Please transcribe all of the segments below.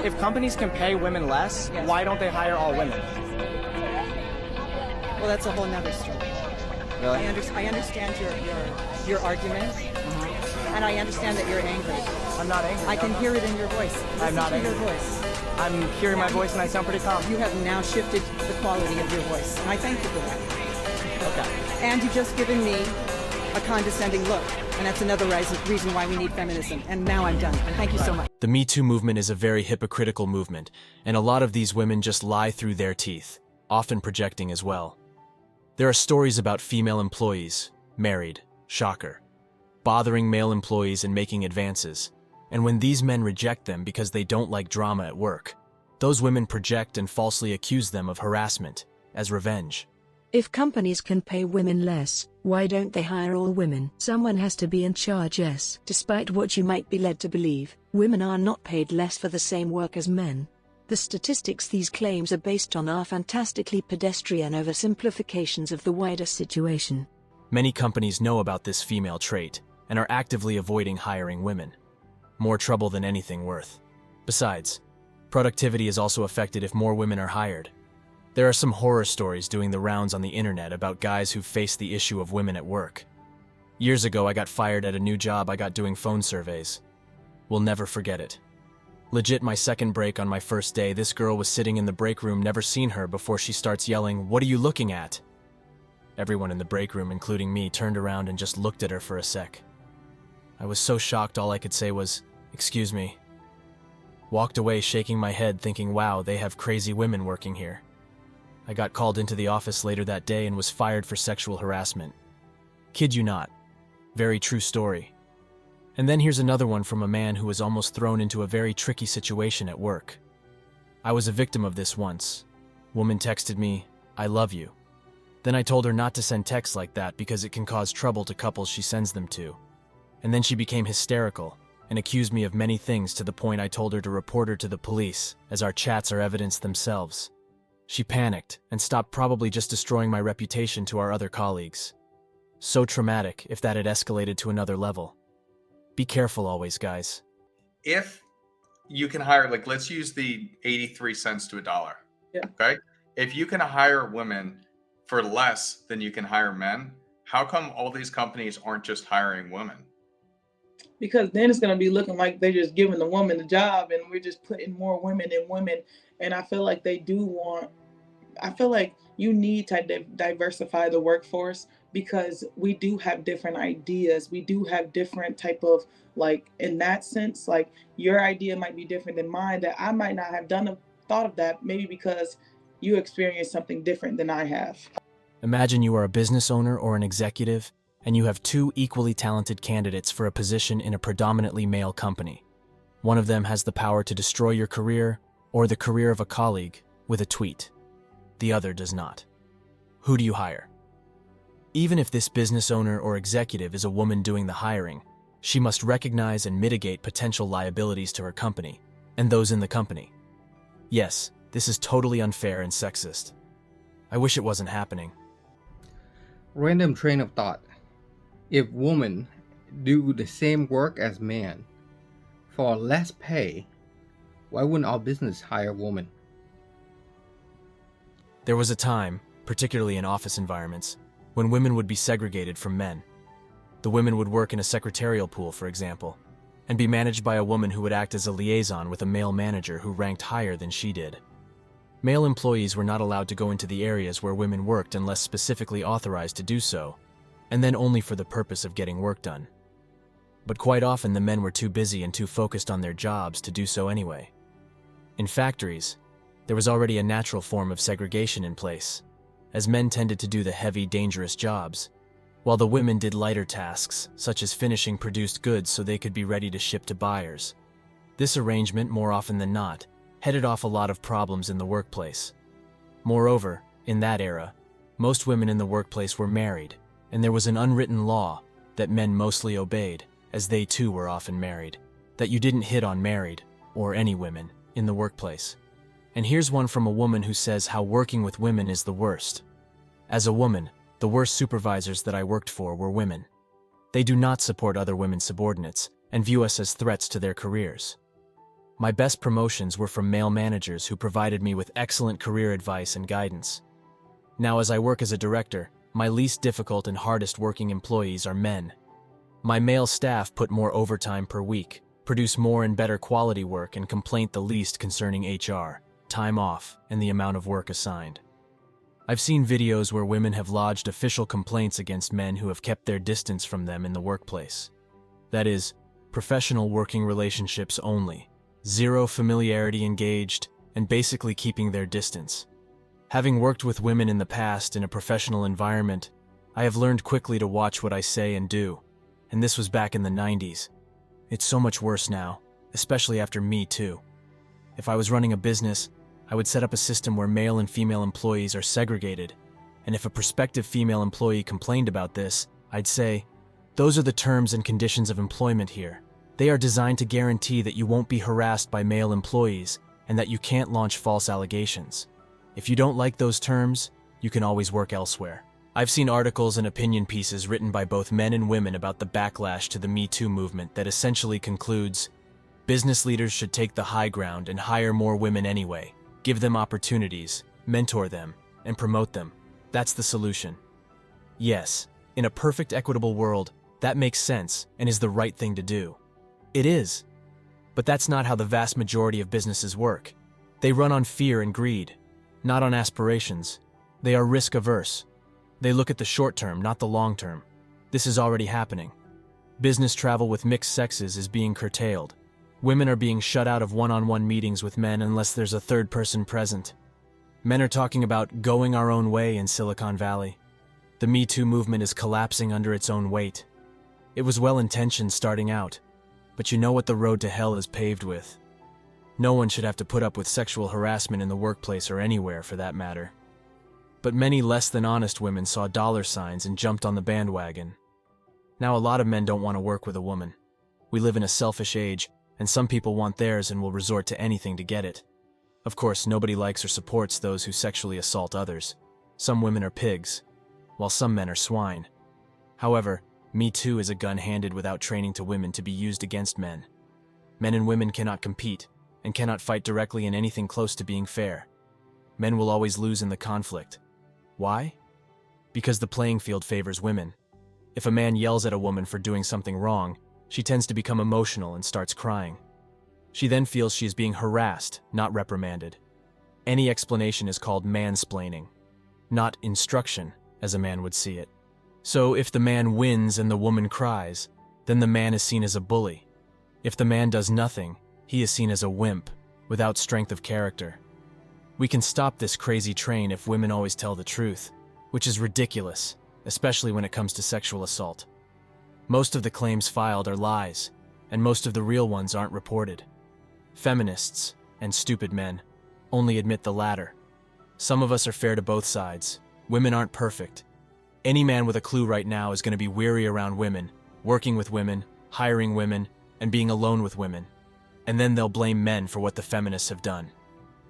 if companies can pay women less, Yes. why don't they hire all women? Well, that's a whole nother story. Really? I understand your argument, and I understand that you're angry. I'm not angry. I can hear it in your voice. Listen not to your angry. voice. I'm hearing my voice and I sound pretty calm. You have now shifted the quality of your voice, and I thank you for that. Okay. And you've just given me a condescending look, and that's another reason why we need feminism. And now I'm done. Thank you so much. The Me Too movement is a very hypocritical movement, and a lot of these women just lie through their teeth, often projecting as well. There are stories about female employees, married, shocker, bothering male employees and making advances. And when these men reject them because they don't like drama at work, those women project and falsely accuse them of harassment as revenge. If companies can pay women less, why don't they hire all women? Someone has to be in charge, yes. Despite what you might be led to believe, women are not paid less for the same work as men. The statistics these claims are based on are fantastically pedestrian oversimplifications of the wider situation. Many companies know about this female trait and are actively avoiding hiring women. More trouble than anything worth. Besides, productivity is also affected if more women are hired. There are some horror stories doing the rounds on the internet about guys who face the issue of women at work. Years ago, I got fired at a new job I got doing phone surveys. We'll never forget it. Legit, my second break on my first day, this girl was sitting in the break room, never seen her before she starts yelling, "What are you looking at?" Everyone in the break room, including me, turned around and just looked at her for a sec. I was so shocked all I could say was, "Excuse me." Walked away shaking my head thinking, wow, they have crazy women working here. I got called into the office later that day and was fired for sexual harassment. Kid you not. Very true story. And then here's another one from a man who was almost thrown into a very tricky situation at work. I was a victim of this once. Woman texted me, "I love you." Then I told her not to send texts like that because it can cause trouble to couples she sends them to. And then she became hysterical and accused me of many things to the point I told her to report her to the police, as our chats are evidence themselves. She panicked and stopped, probably just destroying my reputation to our other colleagues. So traumatic if that had escalated to another level. Be careful always, guys. If you can hire, like, let's use the 83 cents to a dollar. Yeah. Okay. If you can hire women for less than you can hire men, how come all these companies aren't just hiring women? Because then it's going to be looking like they're just giving the woman the job and we're just putting more women in women. And I feel like I feel like you need to diversify the workforce, because we do have different ideas. We do have different type of, like, in that sense, like your idea might be different than mine, that I might not have thought of that, maybe because you experienced something different than I have. Imagine you are a business owner or an executive, and you have two equally talented candidates for a position in a predominantly male company. One of them has the power to destroy your career or the career of a colleague with a tweet. The other does not. Who do you hire? Even if this business owner or executive is a woman doing the hiring, she must recognize and mitigate potential liabilities to her company and those in the company. Yes, this is totally unfair and sexist. I wish it wasn't happening. Random train of thought. If women do the same work as men for less pay, why wouldn't our business hire women? There was a time, particularly in office environments, when women would be segregated from men. The women would work in a secretarial pool, for example, and be managed by a woman who would act as a liaison with a male manager who ranked higher than she did. Male employees were not allowed to go into the areas where women worked unless specifically authorized to do so, and then only for the purpose of getting work done. But quite often the men were too busy and too focused on their jobs to do so anyway. In factories, there was already a natural form of segregation in place, as men tended to do the heavy, dangerous jobs, while the women did lighter tasks, such as finishing produced goods so they could be ready to ship to buyers. This arrangement, more often than not, headed off a lot of problems in the workplace. Moreover, in that era, most women in the workplace were married, and there was an unwritten law that men mostly obeyed, as they too were often married, that you didn't hit on married, or any women, in the workplace. And here's one from a woman who says how working with women is the worst. As a woman, the worst supervisors that I worked for were women. They do not support other women's subordinates and view us as threats to their careers. My best promotions were from male managers who provided me with excellent career advice and guidance. Now, as I work as a director, my least difficult and hardest working employees are men. My male staff put more overtime per week, produce more and better quality work, and complain the least concerning HR, time off, and the amount of work assigned. I've seen videos where women have lodged official complaints against men who have kept their distance from them in the workplace. That is, professional working relationships only, zero familiarity engaged, and basically keeping their distance. Having worked with women in the past in a professional environment, I have learned quickly to watch what I say and do, and this was back in the 90s. It's so much worse now, especially after Me Too. If I was running a business, I would set up a system where male and female employees are segregated, and if a prospective female employee complained about this, I'd say, "Those are the terms and conditions of employment here. They are designed to guarantee that you won't be harassed by male employees and that you can't launch false allegations. If you don't like those terms, you can always work elsewhere." I've seen articles and opinion pieces written by both men and women about the backlash to the Me Too movement that essentially concludes, business leaders should take the high ground and hire more women anyway, give them opportunities, mentor them, and promote them. That's the solution. Yes, in a perfect equitable world, that makes sense and is the right thing to do. It is. But that's not how the vast majority of businesses work. They run on fear and greed, not on aspirations. They are risk-averse. They look at the short term, not the long term. This is already happening. Business travel with mixed sexes is being curtailed. Women are being shut out of one-on-one meetings with men unless there's a third person present. Men are talking about going our own way in Silicon Valley. The Me Too movement is collapsing under its own weight. It was well-intentioned starting out, but you know what the road to hell is paved with. No one should have to put up with sexual harassment in the workplace or anywhere for that matter. But many less than honest women saw dollar signs and jumped on the bandwagon. Now a lot of men don't want to work with a woman. We live in a selfish age, and some people want theirs and will resort to anything to get it. Of course, nobody likes or supports those who sexually assault others. Some women are pigs, while some men are swine. However, Me Too is a gun handed without training to women to be used against men. Men and women cannot compete, and cannot fight directly in anything close to being fair. Men will always lose in the conflict. Why? Because the playing field favors women. If a man yells at a woman for doing something wrong, she tends to become emotional and starts crying. She then feels she is being harassed, not reprimanded. Any explanation is called mansplaining, not instruction, as a man would see it. So if the man wins and the woman cries, then the man is seen as a bully. If the man does nothing, he is seen as a wimp, without strength of character. We can stop this crazy train if women always tell the truth, which is ridiculous, especially when it comes to sexual assault. Most of the claims filed are lies, and most of the real ones aren't reported. Feminists, and stupid men, only admit the latter. Some of us are fair to both sides. Women aren't perfect. Any man with a clue right now is going to be weary around women, working with women, hiring women, and being alone with women. And then they'll blame men for what the feminists have done.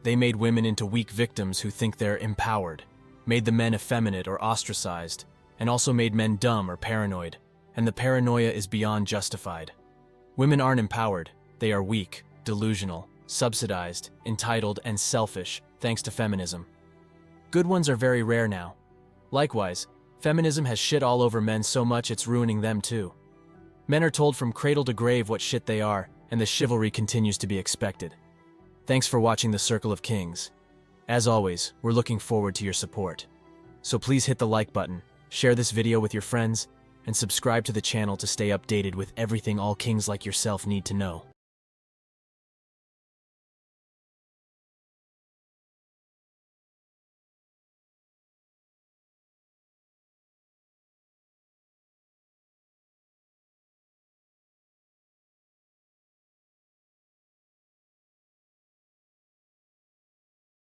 They made women into weak victims who think they're empowered, made the men effeminate or ostracized, and also made men dumb or paranoid, and the paranoia is beyond justified. Women aren't empowered, they are weak, delusional, subsidized, entitled, and selfish, thanks to feminism. Good ones are very rare now. Likewise, feminism has shit all over men so much it's ruining them too. Men are told from cradle to grave what shit they are, and the chivalry continues to be expected. Thanks for watching The Circle of Kings. As always, we're looking forward to your support. So please hit the like button, share this video with your friends, and subscribe to the channel to stay updated with everything all kings like yourself need to know.